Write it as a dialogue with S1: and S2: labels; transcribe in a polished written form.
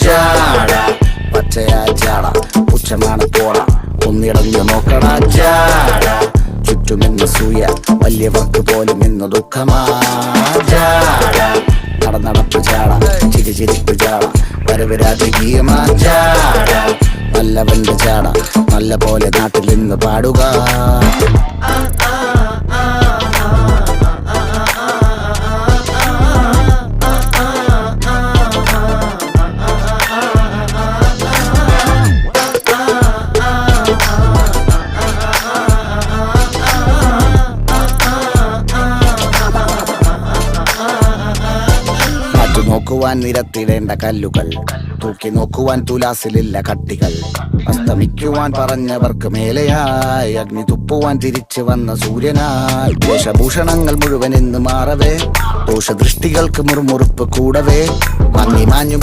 S1: ജാട പച്ചയാ ജാട പുച്ഛമാണ് പോട ഒന്നിടഞ്ഞു നോക്കണ ജാട ചുറ്റുമെന്ന് സൂയ വലിയവർക്ക് പോലും ഇന്ന് ദുഃഖമാ ജാട നടപ്പ് ജാട ചിരിപ്പ് ജാട വരവ് രാജകീയമാ ജാട നല്ലവന്റെ ജാട നല്ല പോലെ നാട്ടിൽ നിന്ന് പാടുക. നോക്കുവാൻ നിരത്തിടേണ്ട കല്ലുകൾ, തൂക്കി നോക്കുവാൻ തുലാസിലില്ല കട്ടികൾ, അസ്തമിക്കുവാൻ പറഞ്ഞവർക്ക് മേലെയായി അഗ്നി തുപ്പുവാൻ തിരിച്ചു വന്ന സൂര്യനായി വേഷഭൂഷണങ്ങൾ മുഴുവൻ ഇന്ന് മാറവേ ദോഷദൃഷ്ടികൾക്ക് മുറുമുറുപ്പ് കൂടവേ മങ്ങി മാഞ്ഞു